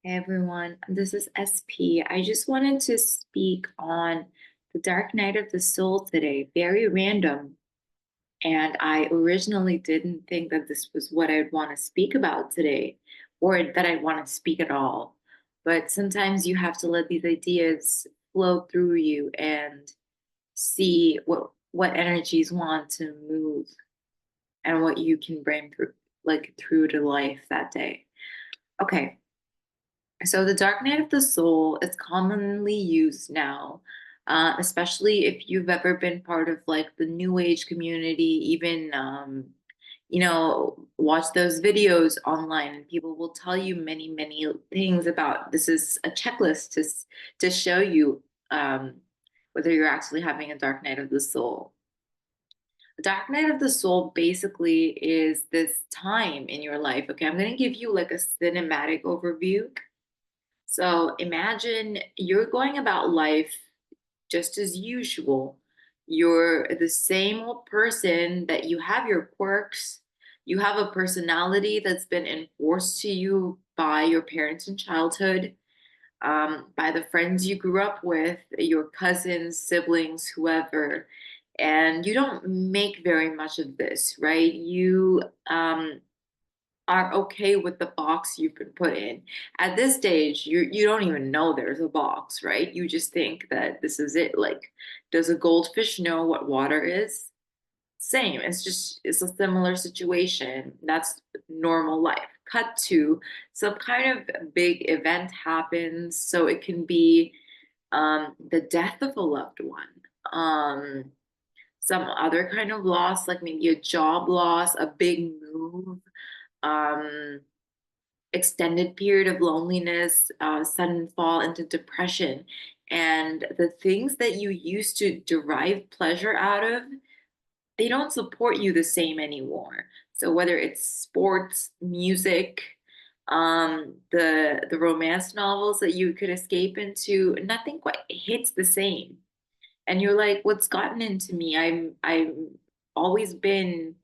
Hey everyone, this is SP. I just wanted to speak on the Dark Night of the Soul today. Very random. And I originally didn't think that this was what I'd want to speak about today, or that I'd want to speak at all. But sometimes you have to let these ideas flow through you and see what energies want to move and what you can bring through to life that day. Okay. So the Dark Night of the Soul is commonly used now, especially if you've ever been part of like the New Age community, even watch those videos online, and people will tell you many, many things about this is a checklist to show you whether you're actually having a Dark Night of the Soul. The Dark Night of the Soul basically is this time in your life. Okay, I'm going to give you like a cinematic overview. So imagine you're going about life just as usual. You're the same old person that you have your quirks. You have a personality that's been enforced to you by your parents in childhood, by the friends you grew up with, your cousins, siblings, whoever. And you don't make very much of this, right? You are okay with the box you've been put in. At this stage, you don't even know there's a box, right? You just think that this is it. Like, does a goldfish know what water is? Same. It's a similar situation. That's normal life. Cut to some kind of big event happens. So it can be the death of a loved one. Some other kind of loss, like maybe a job loss, a big move, um, extended period of loneliness, sudden fall into depression. And the things that you used to derive pleasure out of, they don't support you the same anymore. So whether it's sports, music, the romance novels that you could escape into, nothing quite hits the same. And you're like, what's gotten into me? I'm always been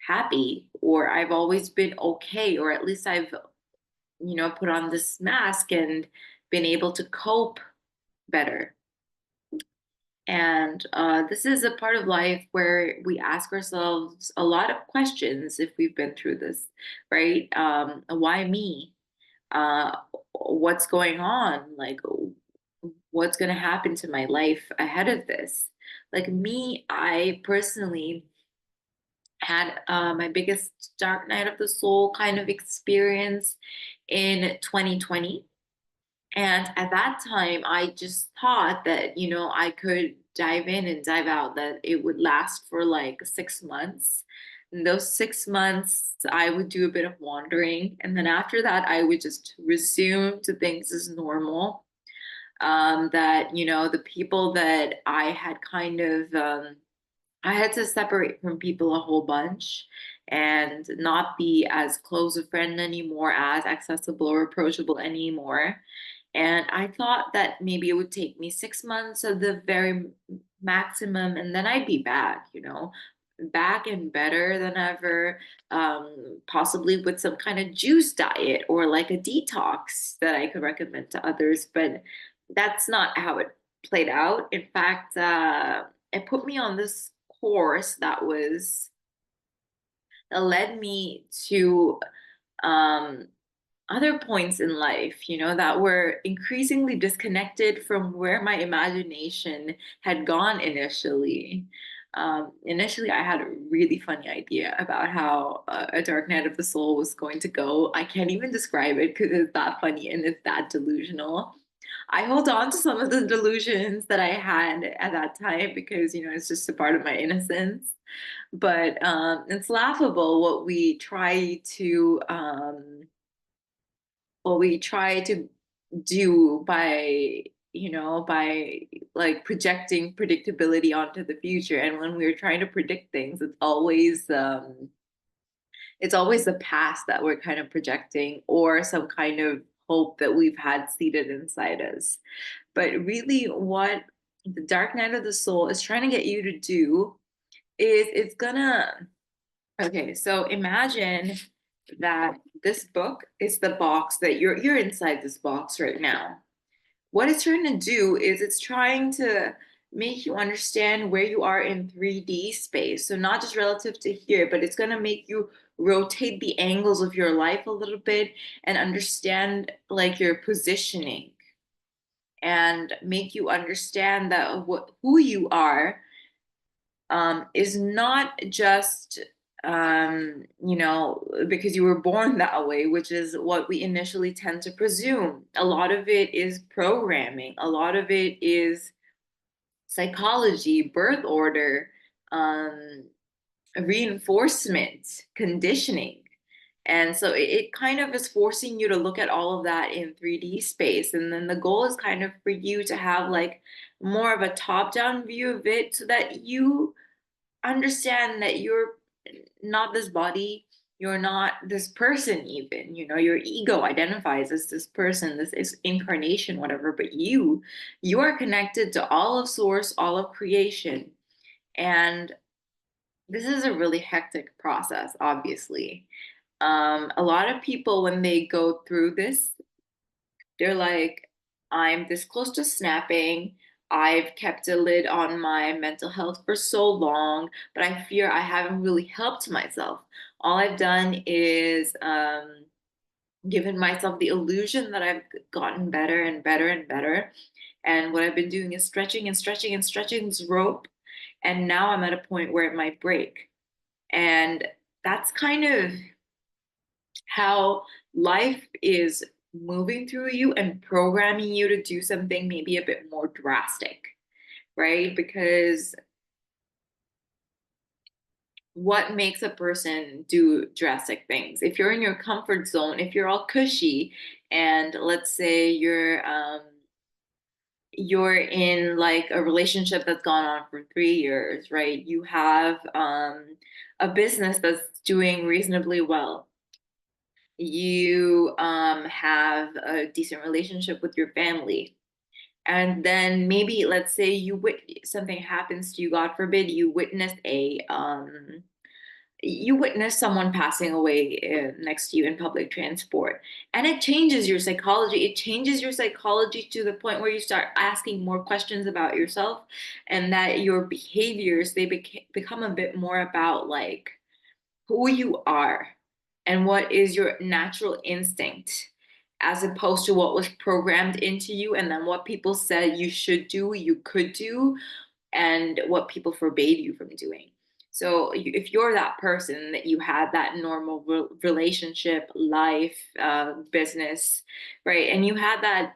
happy, or I've always been okay, or at least I've put on this mask and been able to cope better. And this is a part of life where we ask ourselves a lot of questions if we've been through this, right? Why me? What's going on? Like, what's going to happen to my life ahead of this? Like me, I personally had my biggest dark night of the soul kind of experience in 2020. And at that time, I just thought that, I could dive in and dive out, that it would last for like 6 months. And those 6 months, I would do a bit of wandering. And then after that, I would just resume to things as normal. That, the people that I had I had to separate from people a whole bunch and not be as close a friend anymore, as accessible or approachable anymore. And I thought that maybe it would take me 6 months at the very maximum, and then I'd be back, back and better than ever, possibly with some kind of juice diet or like a detox that I could recommend to others. But that's not how it played out. In fact, it put me on this course that led me to um, other points in life, that were increasingly disconnected from where my imagination had gone initially. Initially, I had a really funny idea about how a Dark Night of the Soul was going to go. I can't even describe it because it's that funny and it's that delusional. I hold on to some of the delusions that I had at that time because, it's just a part of my innocence. But it's laughable what we try to do by like projecting predictability onto the future. And when we're trying to predict things, it's always the past that we're kind of projecting, or some kind of hope that we've had seated inside us. But really, what the Dark Night of the Soul is trying to get you to do is it's gonna, okay, so imagine that this book is the box that you're inside this box right now. What it's trying to do is it's trying to make you understand where you are in 3D space. So not just relative to here, but it's going to make you rotate the angles of your life a little bit and understand like your positioning and make you understand that who you are is not just because you were born that way, which is what we initially tend to presume. A lot of it is programming, a lot of it is psychology, birth order, um, reinforcement, conditioning. And so it kind of is forcing you to look at all of that in 3D space. And then the goal is kind of for you to have like more of a top-down view of it so that you understand that you're not this body, you're not this person, even, your ego identifies as this person, this is incarnation, whatever, but you are connected to all of source, all of creation. And this is a really hectic process, obviously. A lot of people, when they go through this, they're like, I'm this close to snapping. I've kept a lid on my mental health for so long, but I fear I haven't really helped myself. All I've done is given myself the illusion that I've gotten better and better and better. And what I've been doing is stretching and stretching and stretching this rope. And now I'm at a point where it might break. And that's kind of how life is moving through you and programming you to do something maybe a bit more drastic, right? Because what makes a person do drastic things? If you're in your comfort zone, if you're all cushy, and let's say you're in like a relationship that's gone on for 3 years, right? You have a business that's doing reasonably well. You have a decent relationship with your family. And then maybe let's say something happens to you, God forbid, you witness someone passing away next to you in public transport, and it changes your psychology. It changes your psychology to the point where you start asking more questions about yourself, and that your behaviors become a bit more about like who you are and what is your natural instinct, as opposed to what was programmed into you and then what people said you should do, you could do, and what people forbade you from doing. So if you're that person that you had that normal relationship, life, business, right, and you had that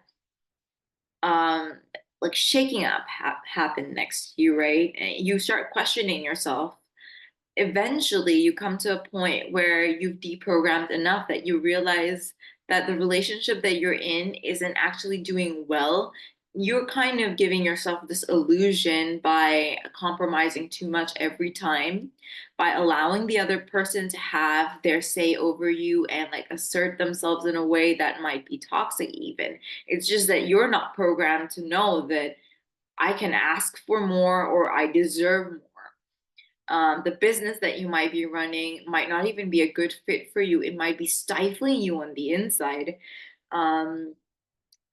um like shaking up happen next to you, right, and you start questioning yourself, eventually you come to a point where you've deprogrammed enough that you realize that the relationship that you're in isn't actually doing well. You're kind of giving yourself this illusion by compromising too much every time, by allowing the other person to have their say over you and like assert themselves in a way that might be toxic, even. It's just that you're not programmed to know that I can ask for more or I deserve more. The business that you might be running might not even be a good fit for you. It might be stifling you on the inside. Um,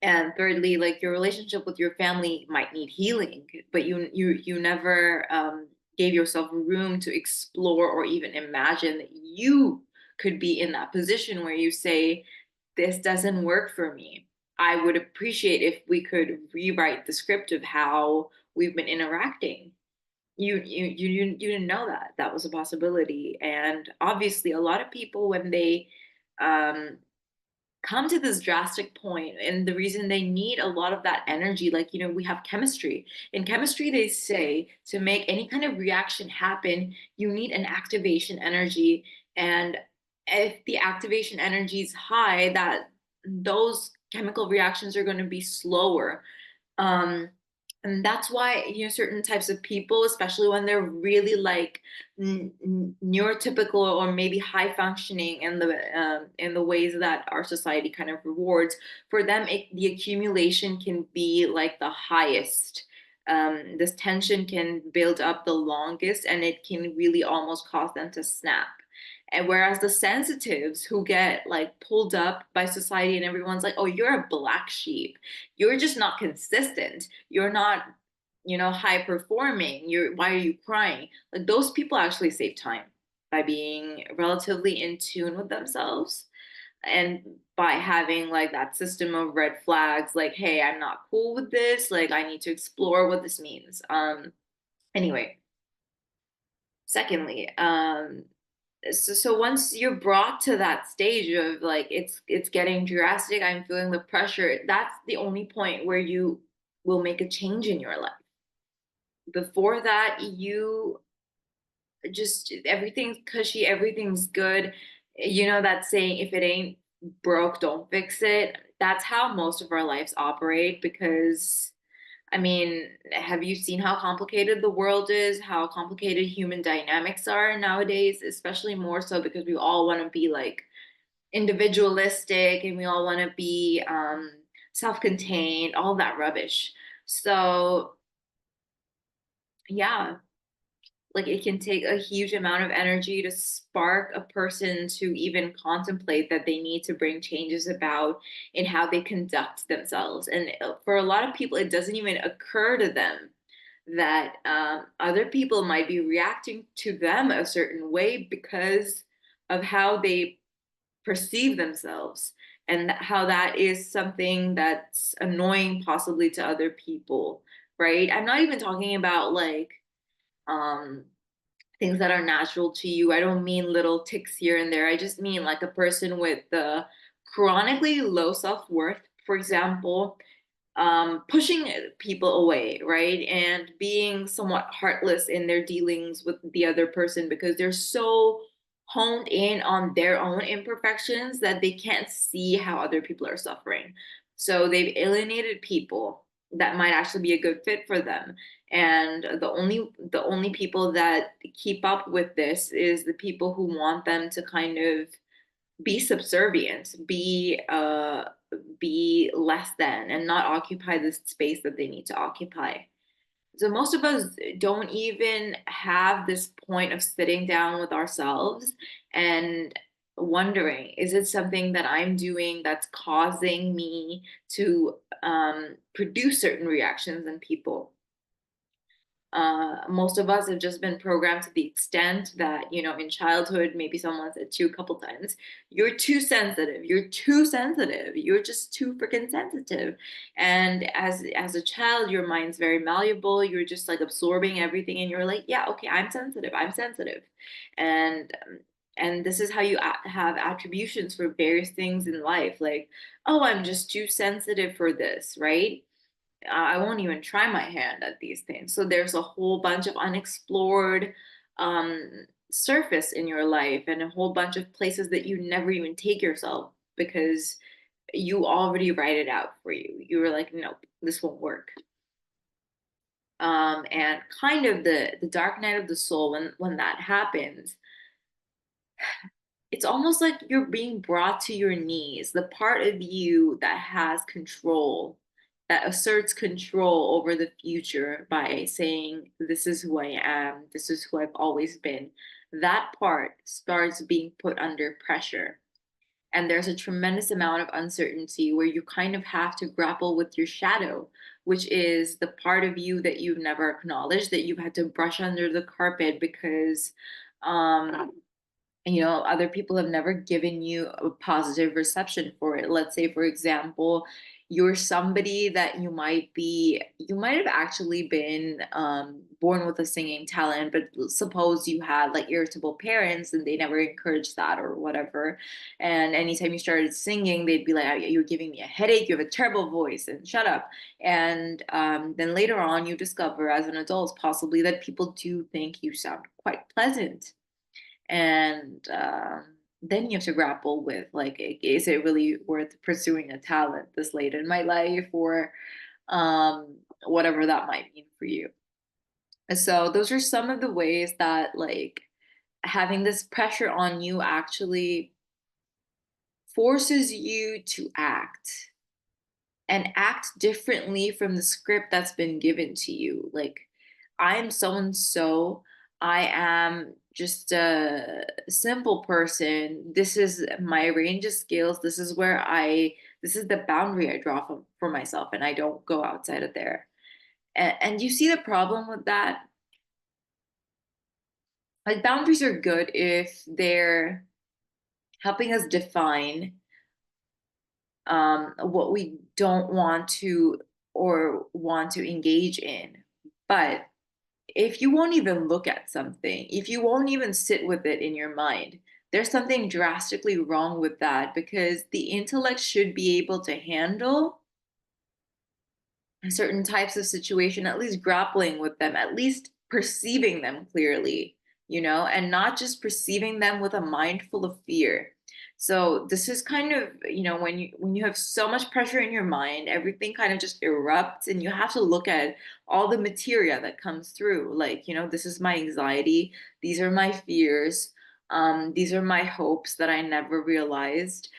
and thirdly, like your relationship with your family might need healing, but you never gave yourself room to explore or even imagine that you could be in that position where you say, "This doesn't work for me. I would appreciate if we could rewrite the script of how we've been interacting." You didn't know that that was a possibility. And obviously a lot of people, when they um come to this drastic point, and the reason they need a lot of that energy, like, we have chemistry. In chemistry, they say to make any kind of reaction happen, you need an activation energy. And if the activation energy is high, that those chemical reactions are going to be slower. um and that's why, certain types of people, especially when they're really like neurotypical or maybe high functioning in the ways that our society kind of rewards, for them the accumulation can be like the highest. This tension can build up the longest, and it can really almost cause them to snap. And whereas the sensitives who get like pulled up by society and everyone's like, oh, you're a black sheep. You're just not consistent. You're not, high performing. Why are you crying? Like those people actually save time by being relatively in tune with themselves and by having like that system of red flags, like, hey, I'm not cool with this, like I need to explore what this means. Anyway, secondly, so once you're brought to that stage of like it's getting drastic, I'm feeling the pressure, that's the only point where you will make a change in your life. Before that, you just everything's cushy, everything's good. You know that saying, if it ain't broke, don't fix it. That's how most of our lives operate because I mean, have you seen how complicated the world is, how complicated human dynamics are nowadays, especially more so because we all want to be like individualistic and we all want to be self-contained, all that rubbish. So, yeah, like it can take a huge amount of energy to spark a person to even contemplate that they need to bring changes about in how they conduct themselves. And for a lot of people, it doesn't even occur to them that other people might be reacting to them a certain way because of how they perceive themselves and how that is something that's annoying possibly to other people, right? I'm not even talking about like um things that are natural to you. I don't mean little ticks here and there. I just mean like a person with the chronically low self-worth, for example, pushing people away, right? And being somewhat heartless in their dealings with the other person because they're so honed in on their own imperfections that they can't see how other people are suffering. So they've alienated people that might actually be a good fit for them. And the only people that keep up with this is the people who want them to kind of be subservient, be less than, and not occupy the space that they need to occupy. So most of us don't even have this point of sitting down with ourselves and wondering, is it something that I'm doing that's causing me to produce certain reactions in people? Most of us have just been programmed to the extent that, in childhood, maybe someone said to you a couple times, you're too sensitive, you're too sensitive, you're just too freaking sensitive. And as a child, your mind's very malleable, you're just like absorbing everything, and you're like, yeah, okay, I'm sensitive, I'm sensitive. And this is how you have attributions for various things in life, like, oh, I'm just too sensitive for this, right? I won't even try my hand at these things. So there's a whole bunch of unexplored surface in your life and a whole bunch of places that you never even take yourself because you already write it out for you. You were like, nope, this won't work. And kind of the dark night of the soul, when that happens, it's almost like you're being brought to your knees. The part of you that has control, that asserts control over the future by saying, this is who I am, this is who I've always been, that part starts being put under pressure. And there's a tremendous amount of uncertainty where you kind of have to grapple with your shadow, which is the part of you that you've never acknowledged, that you've had to brush under the carpet because um, other people have never given you a positive reception for it. Let's say, for example, you're somebody that you might have actually been born with a singing talent, but suppose you had like irritable parents and they never encouraged that or whatever. And anytime you started singing, they'd be like, you're giving me a headache, you have a terrible voice, and shut up. And then later on, you discover as an adult possibly that people do think you sound quite pleasant, and then you have to grapple with like, is it really worth pursuing a talent this late in my life, or whatever that might mean for you. So those are some of the ways that like having this pressure on you actually forces you to act and act differently from the script that's been given to you. Like, I'm so and so. I am just a simple person. This is my range of skills. This is the boundary I draw for myself, and I don't go outside of there. And you see the problem with that? Like, boundaries are good if they're helping us define what we don't want to or want to engage in. But if you won't even look at something, if you won't even sit with it in your mind, there's something drastically wrong with that, because the intellect should be able to handle certain types of situation, at least grappling with them, at least perceiving them clearly, and not just perceiving them with a mind full of fear. So this is kind of, when you have so much pressure in your mind, everything kind of just erupts, and you have to look at all the materia that comes through. Like, this is my anxiety, these are my fears, these are my hopes that I never realized.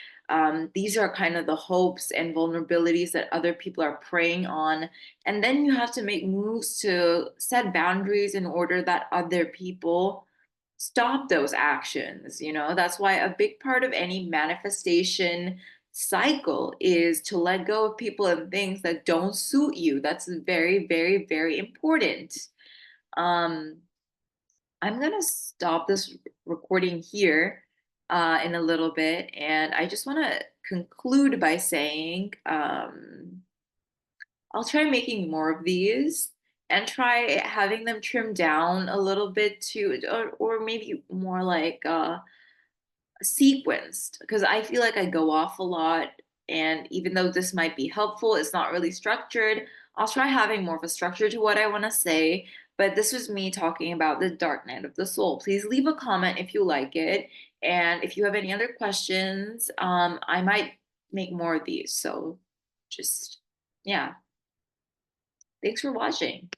These are kind of the hopes and vulnerabilities that other people are preying on. And then you have to make moves to set boundaries in order that other people stop those actions. That's why a big part of any manifestation cycle is to let go of people and things that don't suit you. That's very, very, very important. Um, I'm gonna stop this recording here in a little bit, and I just want to conclude by saying I'll try making more of these and try having them trimmed down a little bit too, or maybe more like sequenced, because I feel like I go off a lot. And even though this might be helpful, it's not really structured. I'll try having more of a structure to what I want to say. But this was me talking about the Dark Night of the Soul. Please leave a comment if you like it. And if you have any other questions, I might make more of these. So just, yeah, thanks for watching.